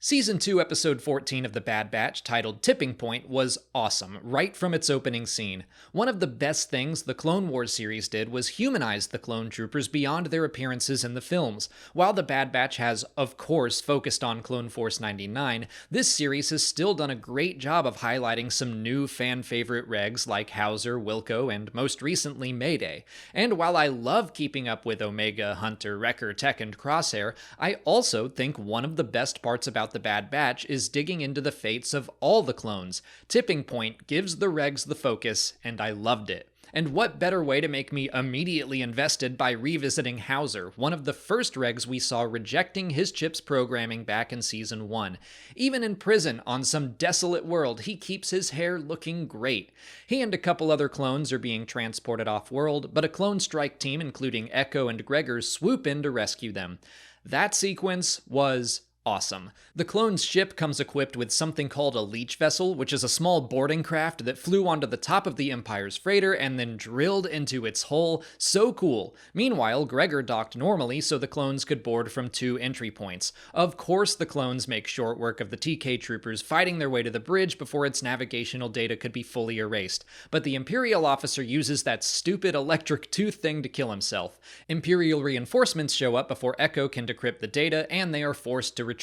Season 2, Episode 14 of The Bad Batch, titled Tipping Point, was awesome, right from its opening scene. One of the best things the Clone Wars series did was humanize the clone troopers beyond their appearances in the films. While The Bad Batch has, of course, focused on Clone Force 99, this series has still done a great job of highlighting some new fan-favorite regs like Hauser, Wilco, and most recently Mayday. And while I love keeping up with Omega, Hunter, Wrecker, Tech, and Crosshair, I also think one of the best parts about The Bad Batch is digging into the fates of all the clones. Tipping Point gives the regs the focus, and I loved it. And what better way to make me immediately invested by revisiting Hauser, one of the first regs we saw rejecting his chip's programming back in Season 1. Even in prison, on some desolate world, he keeps his hair looking great. He and a couple other clones are being transported off-world, but a clone strike team including Echo and Gregor swoop in to rescue them. That sequence was awesome. The clone's ship comes equipped with something called a leech vessel, which is a small boarding craft that flew onto the top of the Empire's freighter and then drilled into its hull. So cool. Meanwhile, Gregor docked normally so the clones could board from 2 entry points. Of course, the clones make short work of the TK troopers fighting their way to the bridge before its navigational data could be fully erased. But the Imperial officer uses that stupid electric tooth thing to kill himself. Imperial reinforcements show up before Echo can decrypt the data, and they are forced to retreat.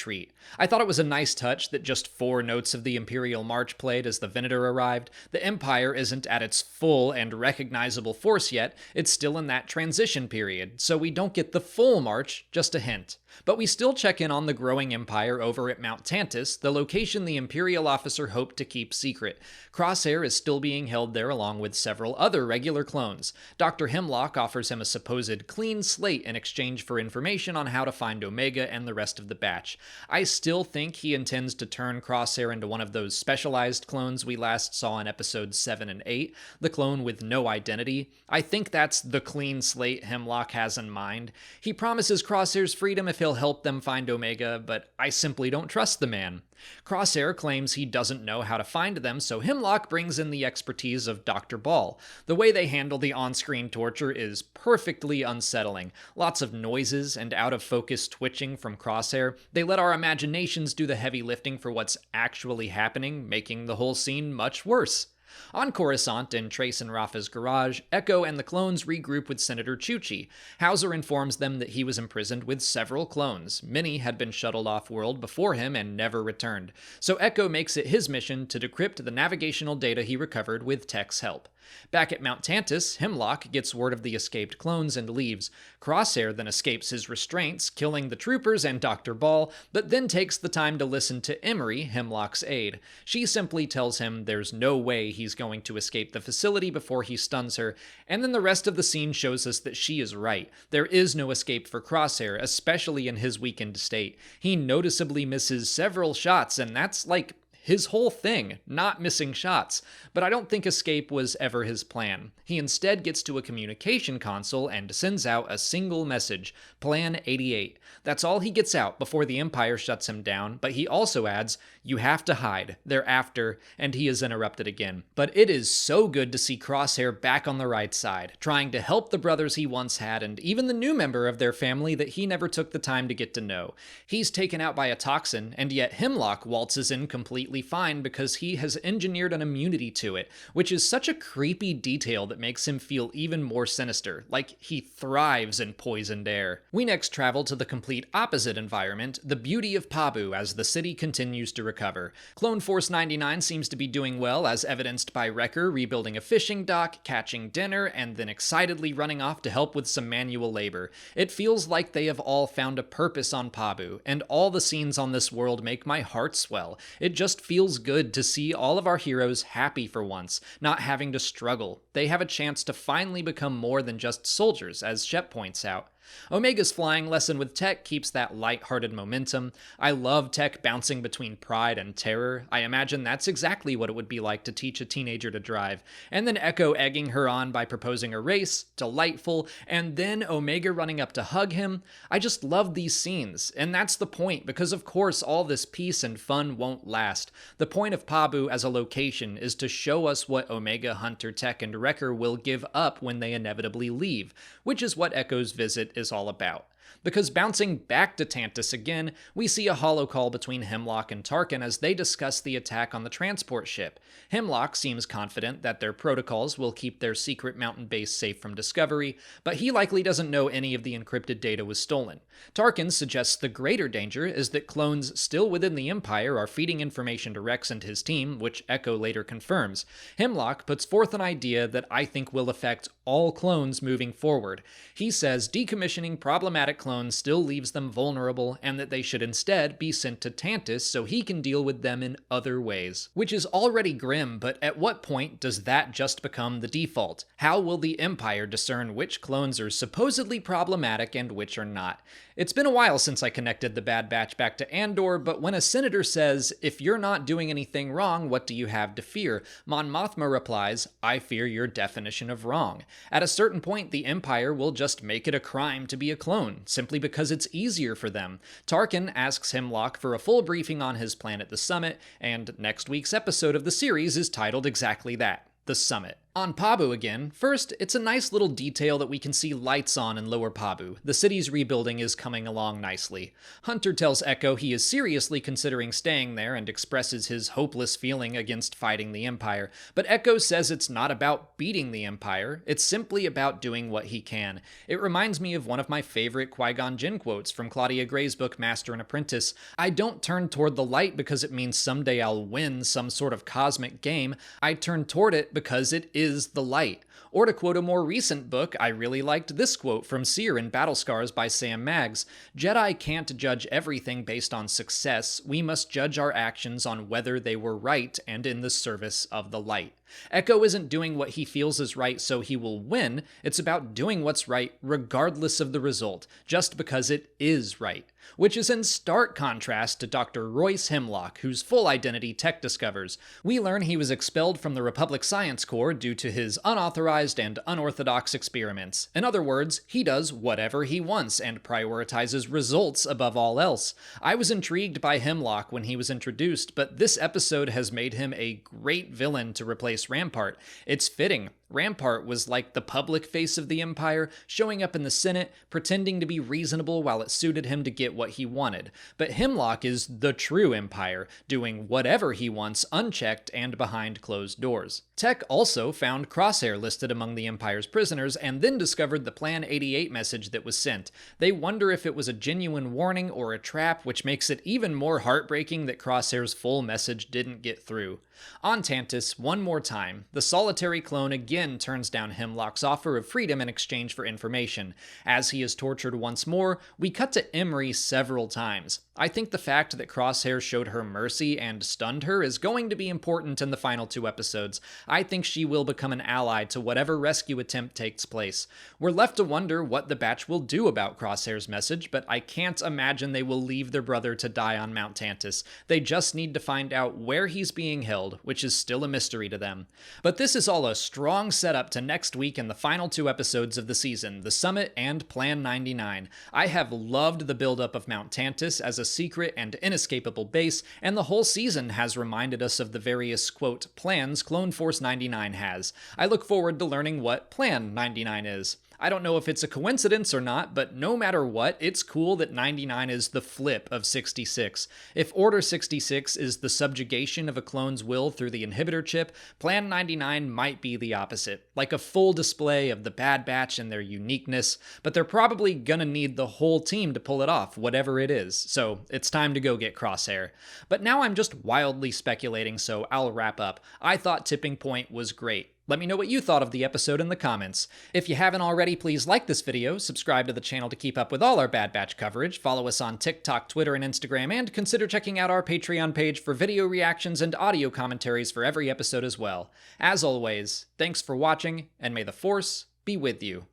I thought it was a nice touch that just 4 notes of the Imperial March played as the Venator arrived. The Empire isn't at its full and recognizable force yet, it's still in that transition period, so we don't get the full march, just a hint. But we still check in on the growing Empire over at Mount Tantiss, the location the Imperial officer hoped to keep secret. Crosshair is still being held there along with several other regular clones. Dr. Hemlock offers him a supposed clean slate in exchange for information on how to find Omega and the rest of the batch. I still think he intends to turn Crosshair into one of those specialized clones we last saw in episodes 7 and 8, the clone with no identity. I think that's the clean slate Hemlock has in mind. He promises Crosshair's freedom if he'll help them find Omega, but I simply don't trust the man. Crosshair claims he doesn't know how to find them, so Hemlock brings in the expertise of Dr. Ball. The way they handle the on-screen torture is perfectly unsettling. Lots of noises and out-of-focus twitching from Crosshair. They let our imaginations do the heavy lifting for what's actually happening, making the whole scene much worse. On Coruscant, in Trace and Rafa's garage, Echo and the clones regroup with Senator Chuchi. Hauser informs them that he was imprisoned with several clones. Many had been shuttled off-world before him and never returned. So Echo makes it his mission to decrypt the navigational data he recovered with Tech's help. Back at Mount Tantiss, Hemlock gets word of the escaped clones and leaves. Crosshair then escapes his restraints, killing the troopers and Dr. Ball, but then takes the time to listen to Emery, Hemlock's aide. She simply tells him there's no way he's going to escape the facility before he stuns her, and then the rest of the scene shows us that she is right. There is no escape for Crosshair, especially in his weakened state. He noticeably misses several shots, and that's like his whole thing, not missing shots. But I don't think escape was ever his plan. He instead gets to a communication console and sends out a single message, Plan 88. That's all he gets out before the Empire shuts him down, but he also adds, "You have to hide. They're after," and he is interrupted again. But it is so good to see Crosshair back on the right side, trying to help the brothers he once had and even the new member of their family that he never took the time to get to know. He's taken out by a toxin, and yet Hemlock waltzes in completely fine because he has engineered an immunity to it, which is such a creepy detail that makes him feel even more sinister, like he thrives in poisoned air. We next travel to the complete opposite environment, the beauty of Pabu, as the city continues to recover. Clone Force 99 seems to be doing well, as evidenced by Wrecker rebuilding a fishing dock, catching dinner, and then excitedly running off to help with some manual labor. It feels like they have all found a purpose on Pabu, and all the scenes on this world make my heart swell. It just feels good to see all of our heroes happy for once, not having to struggle. They have a chance to finally become more than just soldiers, as Shep points out. Omega's flying lesson with Tech keeps that light-hearted momentum. I love Tech bouncing between pride and terror. I imagine that's exactly what it would be like to teach a teenager to drive. And then Echo egging her on by proposing a race, delightful, and then Omega running up to hug him. I just love these scenes, and that's the point, because of course all this peace and fun won't last. The point of Pabu as a location is to show us what Omega, Hunter, Tech, and Wrecker will give up when they inevitably leave, which is what Echo's visit is all about. Because bouncing back to Tantiss again, we see a holocall between Hemlock and Tarkin as they discuss the attack on the transport ship. Hemlock seems confident that their protocols will keep their secret mountain base safe from discovery, but he likely doesn't know any of the encrypted data was stolen. Tarkin suggests the greater danger is that clones still within the Empire are feeding information to Rex and his team, which Echo later confirms. Hemlock puts forth an idea that I think will affect all clones moving forward. He says decommissioning problematic clones still leaves them vulnerable and that they should instead be sent to Tantiss so he can deal with them in other ways. Which is already grim, but at what point does that just become the default? How will the Empire discern which clones are supposedly problematic and which are not? It's been a while since I connected the Bad Batch back to Andor, but when a senator says, "If you're not doing anything wrong, what do you have to fear?" Mon Mothma replies, "I fear your definition of wrong." At a certain point, the Empire will just make it a crime to be a clone, simply because it's easier for them. Tarkin asks Hemlock for a full briefing on his plan at the summit, and next week's episode of the series is titled exactly that, The Summit. On Pabu again, first, it's a nice little detail that we can see lights on in Lower Pabu. The city's rebuilding is coming along nicely. Hunter tells Echo he is seriously considering staying there and expresses his hopeless feeling against fighting the Empire, but Echo says it's not about beating the Empire, it's simply about doing what he can. It reminds me of one of my favorite Qui-Gon Jinn quotes from Claudia Gray's book Master and Apprentice. "I don't turn toward the light because it means someday I'll win some sort of cosmic game. I turn toward it because it is the light." Or to quote a more recent book, I really liked this quote from Seer in Battle Scars by Sam Maggs: "Jedi can't judge everything based on success. We must judge our actions on whether they were right and in the service of the light." Echo isn't doing what he feels is right so he will win. It's about doing what's right regardless of the result, just because it is right. Which is in stark contrast to Dr. Royce Hemlock, whose full identity Tech discovers. We learn he was expelled from the Republic Science Corps due to his unauthorized and unorthodox experiments. In other words, he does whatever he wants and prioritizes results above all else. I was intrigued by Hemlock when he was introduced, but this episode has made him a great villain to replace Rampart. It's fitting. Rampart was like the public face of the Empire, showing up in the Senate, pretending to be reasonable while it suited him to get what he wanted. But Hemlock is the true Empire, doing whatever he wants unchecked and behind closed doors. Tech also found Crosshair listed among the Empire's prisoners and then discovered the Plan 88 message that was sent. They wonder if it was a genuine warning or a trap, which makes it even more heartbreaking that Crosshair's full message didn't get through. On Tantiss, one more time, the solitary clone again turns down Hemlock's offer of freedom in exchange for information. As he is tortured once more, we cut to Emery several times. I think the fact that Crosshair showed her mercy and stunned her is going to be important in the final 2 episodes. I think she will become an ally to whatever rescue attempt takes place. We're left to wonder what the Batch will do about Crosshair's message, but I can't imagine they will leave their brother to die on Mount Tantiss. They just need to find out where he's being held, which is still a mystery to them. But this is all a strong setup to next week and the final 2 episodes of the season, The Summit and Plan 99. I have loved the buildup of Mount Tantiss as a secret and inescapable base, and the whole season has reminded us of the various, quote, plans Clone Force 99 has. I look forward to learning what Plan 99 is. I don't know if it's a coincidence or not, but no matter what, it's cool that 99 is the flip of 66. If Order 66 is the subjugation of a clone's will through the inhibitor chip, Plan 99 might be the opposite, like a full display of the Bad Batch and their uniqueness, but they're probably gonna need the whole team to pull it off, whatever it is, so it's time to go get Crosshair. But now I'm just wildly speculating, so I'll wrap up. I thought Tipping Point was great. Let me know what you thought of the episode in the comments. If you haven't already, please like this video, subscribe to the channel to keep up with all our Bad Batch coverage, follow us on TikTok, Twitter, and Instagram, and consider checking out our Patreon page for video reactions and audio commentaries for every episode as well. As always, thanks for watching, and may the Force be with you.